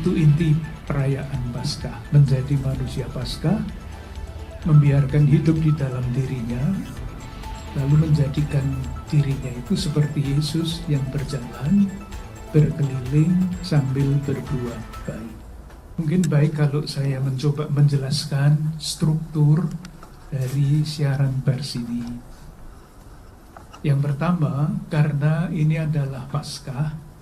Itu inti perayaan Paskah, menjadi manusia Paskah, membiarkan hidup di dalam dirinya, lalu menjadikan dirinya itu seperti Yesus yang berjalan, berkeliling sambil berbuat baik. Mungkin baik kalau saya mencoba menjelaskan struktur dari siaran pers ini. Yang pertama, karena ini adalah Paskah,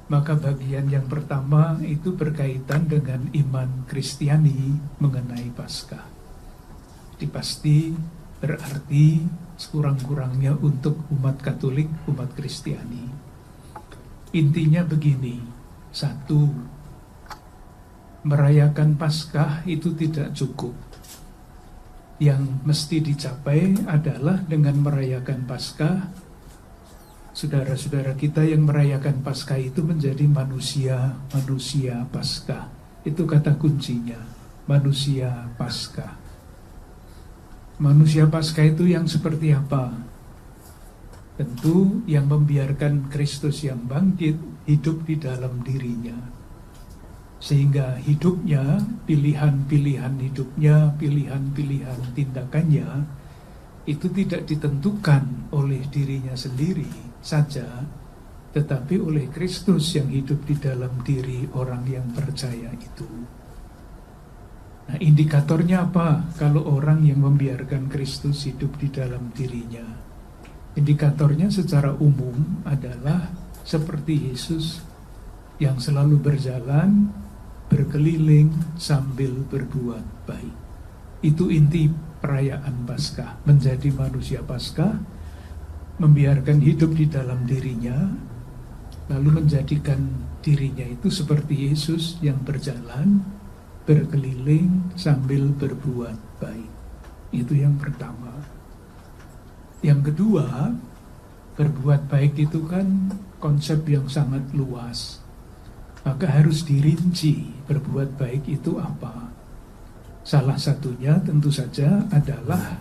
maka bagian yang pertama itu berkaitan dengan iman Kristiani mengenai Paskah. Pasti berarti sekurang-kurangnya untuk umat Katolik, umat Kristiani. Intinya begini, satu, merayakan Paskah itu tidak cukup. Yang mesti dicapai adalah dengan merayakan Paskah, saudara-saudara kita yang merayakan Paskah itu menjadi manusia Paskah. Itu kata kuncinya, manusia Paskah. Manusia Paskah itu yang seperti apa? Tentu yang membiarkan Kristus yang bangkit hidup di dalam dirinya. Sehingga hidupnya, pilihan-pilihan hidupnya, pilihan-pilihan tindakannya itu tidak ditentukan oleh dirinya sendiri saja, tetapi oleh Kristus yang hidup di dalam diri orang yang percaya itu. Nah, indikatornya apa kalau orang yang membiarkan Kristus hidup di dalam dirinya? Indikatornya secara umum adalah seperti Yesus yang selalu berjalan, berkeliling sambil berbuat baik. Itu inti perayaan Paskah, menjadi manusia Paskah, membiarkan hidup di dalam dirinya, lalu menjadikan dirinya itu seperti Yesus yang berjalan, berkeliling sambil berbuat baik. Itu yang pertama. Yang kedua, berbuat baik itu kan konsep yang sangat luas. Maka harus dirinci berbuat baik itu apa. Salah satunya tentu saja adalah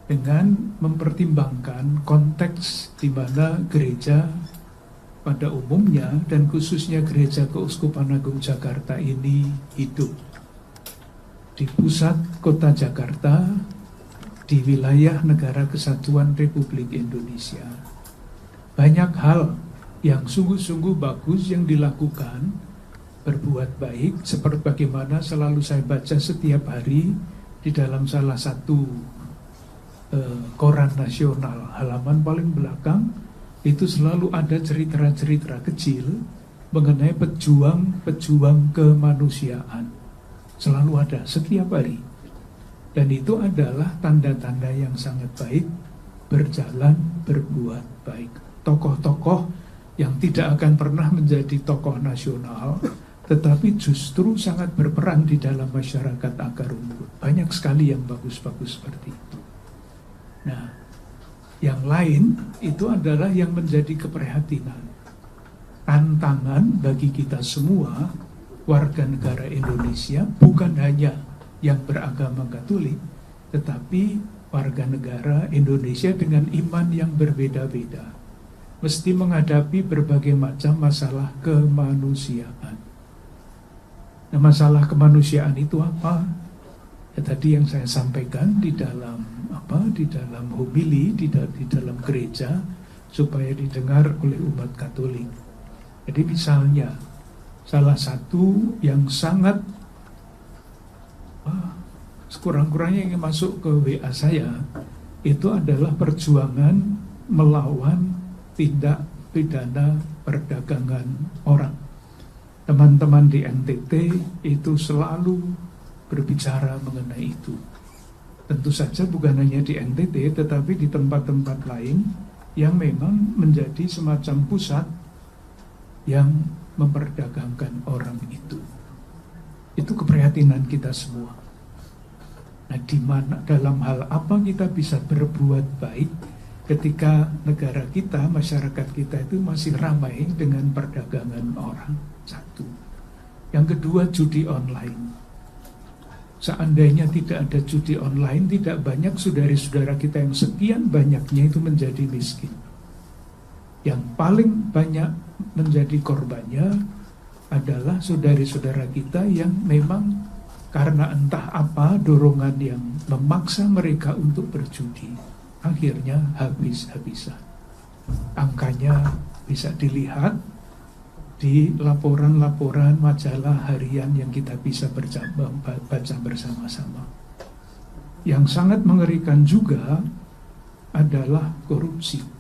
dengan mempertimbangkan konteks di mana gereja pada umumnya dan khususnya Gereja Keuskupan Agung Jakarta ini hidup. Di pusat kota Jakarta, di wilayah Negara Kesatuan Republik Indonesia. Banyak hal yang sungguh-sungguh bagus yang dilakukan, berbuat baik, seperti bagaimana selalu saya baca setiap hari di dalam salah satu koran nasional, halaman paling belakang, itu selalu ada cerita-cerita kecil mengenai pejuang kemanusiaan. Selalu ada, setiap hari. Dan itu adalah tanda-tanda yang sangat baik, berjalan, berbuat baik. Tokoh-tokoh yang tidak akan pernah menjadi tokoh nasional, tetapi justru sangat berperan di dalam masyarakat akar rumput. Banyak sekali yang bagus-bagus seperti itu. Nah, yang lain itu adalah yang menjadi keprihatinan. Tantangan bagi kita semua, warga negara Indonesia, bukan hanya yang beragama Katolik, tetapi warga negara Indonesia dengan iman yang berbeda-beda, mesti menghadapi berbagai macam masalah kemanusiaan. Nah, masalah kemanusiaan itu apa? Ya, tadi yang saya sampaikan di dalam homili di dalam gereja supaya didengar oleh umat Katolik. Jadi misalnya salah satu yang sangat sekurang-kurangnya yang masuk ke WA saya itu adalah perjuangan melawan tindak pidana perdagangan orang. Teman-teman di NTT itu selalu berbicara mengenai itu. Tentu saja bukan hanya di NTT, tetapi di tempat-tempat lain yang memang menjadi semacam pusat yang memperdagangkan orang itu. Itu keprihatinan kita semua. Nah, di mana, dalam hal apa kita bisa berbuat baik ketika negara kita, masyarakat kita itu masih ramai dengan perdagangan orang? Satu. Yang kedua, judi online. Seandainya tidak ada judi online, tidak banyak saudara-saudara kita yang sekian banyaknya itu menjadi miskin. Yang paling banyak menjadi korbannya adalah saudara-saudara kita yang memang karena entah apa dorongan yang memaksa mereka untuk berjudi, akhirnya habis-habisan. Angkanya bisa dilihat di laporan-laporan majalah harian yang kita bisa baca bersama-sama. Yang sangat mengerikan juga adalah korupsi.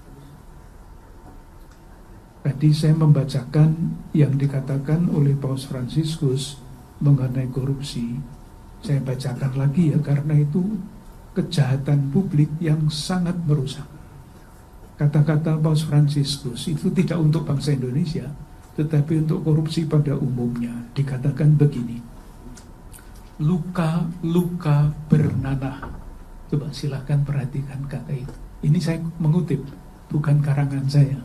Tadi saya membacakan yang dikatakan oleh Paus Fransiskus mengenai korupsi. Saya bacakan lagi ya, karena itu kejahatan publik yang sangat merusak. Kata-kata Paus Fransiskus itu tidak untuk bangsa Indonesia, tetapi untuk korupsi pada umumnya. Dikatakan begini, luka-luka bernanah. Coba silahkan perhatikan kata itu. Ini saya mengutip, bukan karangan saya.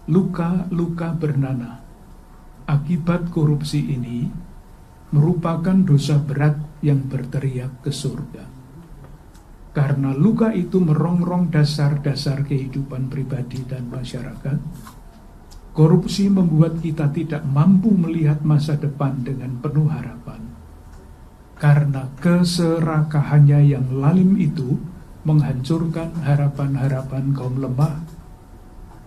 Luka-luka bernanah akibat korupsi ini merupakan dosa berat yang berteriak ke surga. Karena luka itu merongrong dasar-dasar kehidupan pribadi dan masyarakat, korupsi membuat kita tidak mampu melihat masa depan dengan penuh harapan. Karena keserakahannya yang lalim itu menghancurkan harapan-harapan kaum lemah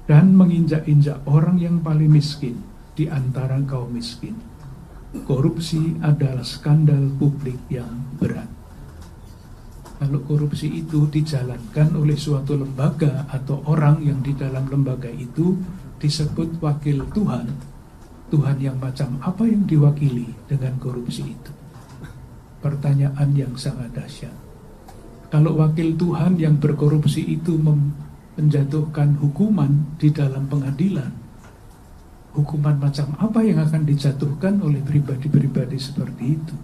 dan menginjak-injak orang yang paling miskin di antara kaum miskin. Korupsi adalah skandal publik yang berat. Kalau korupsi itu dijalankan oleh suatu lembaga atau orang yang di dalam lembaga itu disebut wakil Tuhan, Tuhan yang macam apa yang diwakili dengan korupsi itu? Pertanyaan yang sangat dahsyat. Kalau wakil Tuhan yang berkorupsi itu menjatuhkan hukuman di dalam pengadilan, hukuman macam apa yang akan dijatuhkan oleh pribadi-pribadi seperti itu?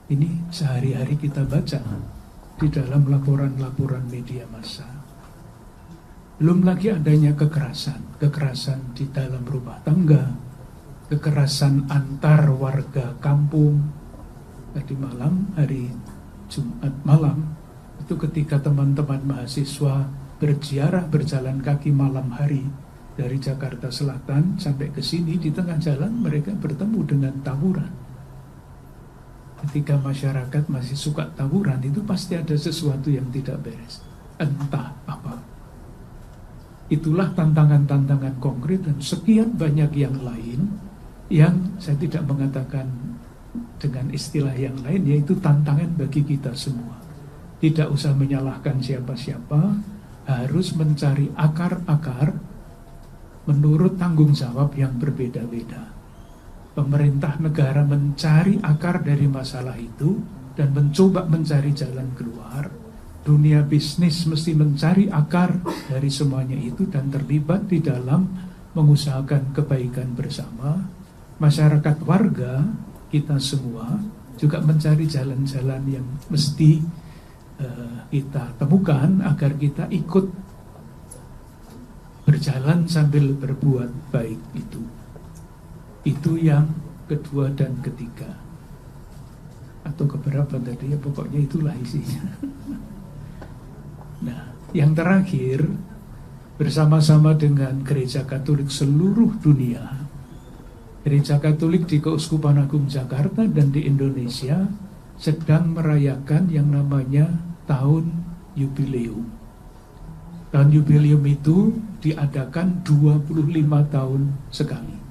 Ini sehari-hari kita baca di dalam laporan-laporan media massa. Belum lagi adanya kekerasan di dalam rumah tangga, kekerasan antar warga kampung. Tadi malam, hari Jumat malam, itu ketika teman-teman mahasiswa berziarah berjalan kaki malam hari dari Jakarta Selatan sampai ke sini, di tengah jalan mereka bertemu dengan tawuran. Ketika masyarakat masih suka tawuran, itu pasti ada sesuatu yang tidak beres, entah apa. Itulah tantangan-tantangan konkret dan sekian banyak yang lain yang saya tidak mengatakan dengan istilah yang lain, yaitu tantangan bagi kita semua. Tidak usah menyalahkan siapa-siapa, harus mencari akar-akar menurut tanggung jawab yang berbeda-beda. Pemerintah negara mencari akar dari masalah itu dan mencoba mencari jalan keluar. Dunia bisnis mesti mencari akar dari semuanya itu dan terlibat di dalam mengusahakan kebaikan bersama. Masyarakat warga, kita semua juga mencari jalan-jalan yang mesti kita temukan agar kita ikut berjalan sambil berbuat baik itu. Itu yang kedua dan ketiga. Atau keberapa tadi ya, pokoknya itulah isinya. Nah, yang terakhir, bersama-sama dengan Gereja Katolik seluruh dunia, Gereja Katolik di Keuskupan Agung Jakarta dan di Indonesia sedang merayakan yang namanya tahun yubileum. Tahun yubileum itu diadakan 25 tahun sekali.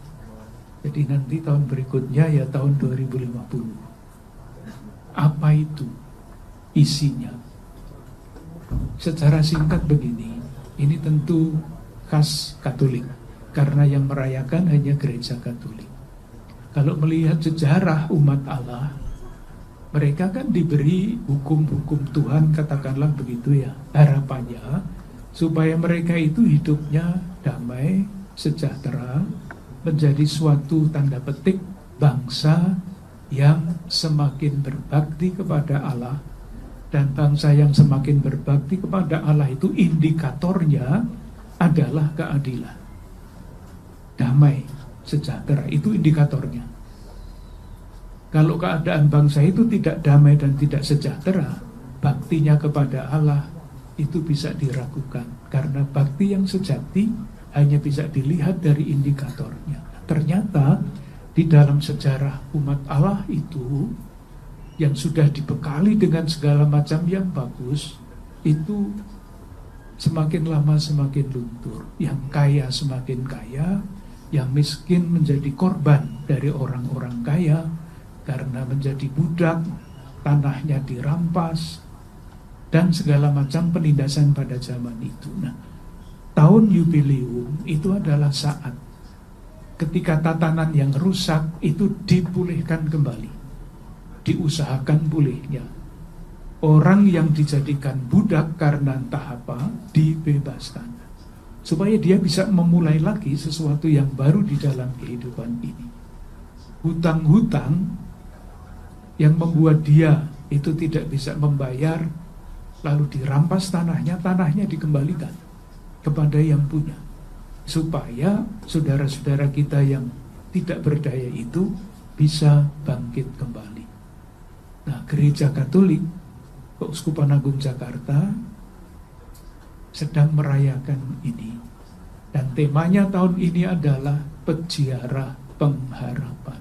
Jadi nanti tahun berikutnya ya tahun 2050. Apa itu isinya? Secara singkat begini, ini tentu khas Katolik, karena yang merayakan hanya Gereja Katolik. Kalau melihat sejarah umat Allah, mereka kan diberi hukum-hukum Tuhan, katakanlah begitu ya. Harapannya supaya mereka itu hidupnya damai, sejahtera, menjadi suatu tanda petik bangsa yang semakin berbakti kepada Allah. Dan bangsa yang semakin berbakti kepada Allah itu indikatornya adalah keadilan, damai, sejahtera, itu indikatornya. Kalau keadaan bangsa itu tidak damai dan tidak sejahtera, baktinya kepada Allah itu bisa diragukan. Karena bakti yang sejati hanya bisa dilihat dari indikatornya. ternyata di dalam sejarah umat Allah itu yang sudah dibekali dengan segala macam yang bagus, itu semakin lama semakin luntur. Yang kaya semakin kaya, yang miskin menjadi korban dari orang-orang kaya karena menjadi budak, tanahnya dirampas, dan segala macam penindasan pada zaman itu. Nah, tahun Yubileum itu adalah saat ketika tatanan yang rusak itu dipulihkan kembali, diusahakan pulihnya. Orang yang dijadikan budak karena entah apa dibebaskan, supaya dia bisa memulai lagi sesuatu yang baru di dalam kehidupan ini. Hutang-hutang yang membuat dia itu tidak bisa membayar, lalu dirampas tanahnya dikembalikan kepada yang punya, supaya saudara-saudara kita yang tidak berdaya itu bisa bangkit kembali. Nah, Gereja Katolik Keuskupan Agung Jakarta sedang merayakan ini, dan temanya tahun ini adalah Peziarah Pengharapan.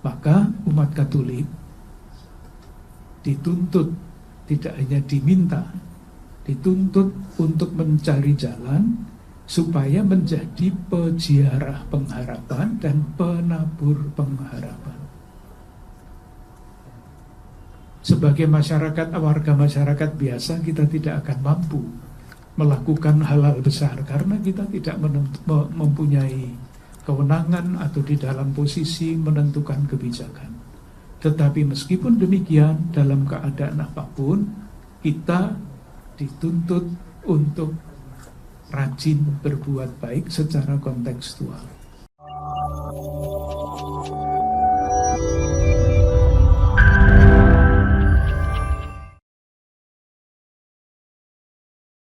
Maka umat Katolik dituntut, tidak hanya diminta, dituntut untuk mencari jalan supaya menjadi peziarah pengharapan dan penabur pengharapan. Sebagai masyarakat, warga masyarakat biasa, kita tidak akan mampu melakukan hal-hal besar karena kita tidak mempunyai kewenangan atau di dalam posisi menentukan kebijakan. Tetapi meskipun demikian, dalam keadaan apapun, kita dituntut untuk rajin berbuat baik secara kontekstual.